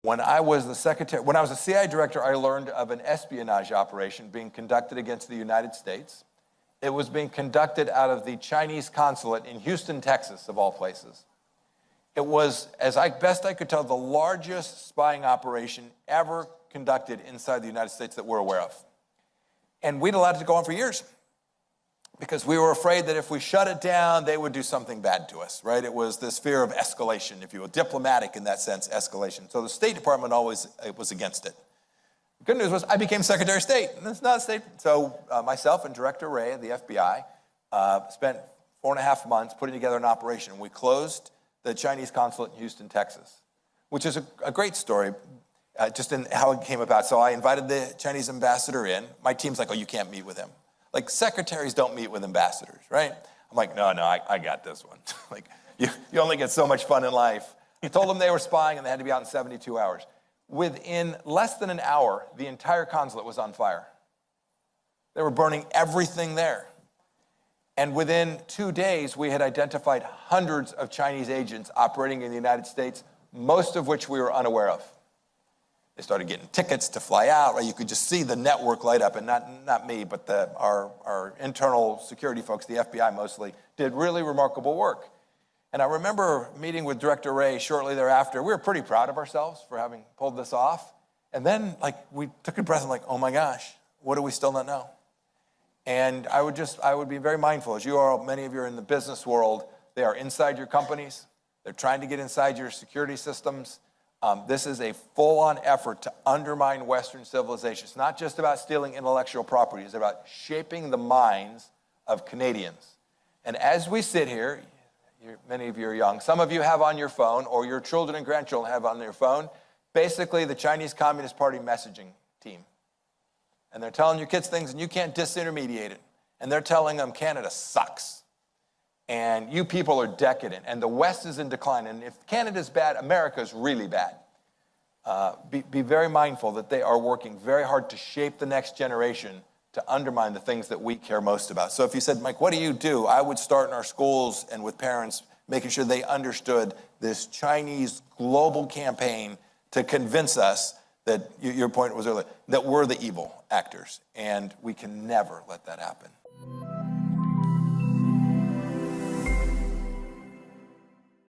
When I was a CIA director, I learned of an espionage operation being conducted against the United States. It was being conducted out of the Chinese consulate in Houston, Texas, of all places. It was, best I could tell, the largest spying operation ever conducted inside the United States that we're aware of. And we'd allowed it to go on for years because we were afraid that if we shut it down, they would do something bad to us, right? It was this fear of escalation, if you will, diplomatic in that sense, escalation. So the State Department always was against it. The good news was I became Secretary of State, and it's not a state. So myself and Director Wray of the FBI spent 4.5 months putting together an operation. We closed the Chinese consulate in Houston, Texas, which is a great story, just in how it came about. So I invited the Chinese ambassador in. My team's like, oh, you can't meet with him. Like, secretaries don't meet with ambassadors, right? I'm like, no, I got this one. Like, you only get so much fun in life. He told them they were spying and they had to be out in 72 hours. Within less than an hour, the entire consulate was on fire. They were burning everything there. And within 2 days, we had identified hundreds of Chinese agents operating in the United States, most of which we were unaware of. They started getting tickets to fly out, right? You could just see the network light up, and not me, but our internal security folks, the FBI mostly, did really remarkable work. And I remember meeting with Director Wray shortly thereafter. We were pretty proud of ourselves for having pulled this off. And then, we took a breath and oh my gosh, what do we still not know? And I would be very mindful, as many of you are in the business world, they are inside your companies. They're trying to get inside your security systems. This is a full-on effort to undermine Western civilization. It's not just about stealing intellectual property. It's about shaping the minds of Canadians. And as we sit here, many of you are young. Some of you have on your phone, or your children and grandchildren have on their phone, basically the Chinese Communist Party messaging team. And they're telling your kids things, and you can't disintermediate it. And they're telling them Canada sucks. And you people are decadent, and the West is in decline. And if Canada's bad, America's really bad. Be very mindful that they are working very hard to shape the next generation to undermine the things that we care most about. So if you said, Mike, what do? I would start in our schools and with parents, making sure they understood this Chinese global campaign to convince us that, your point was earlier, that we're the evil actors. And we can never let that happen.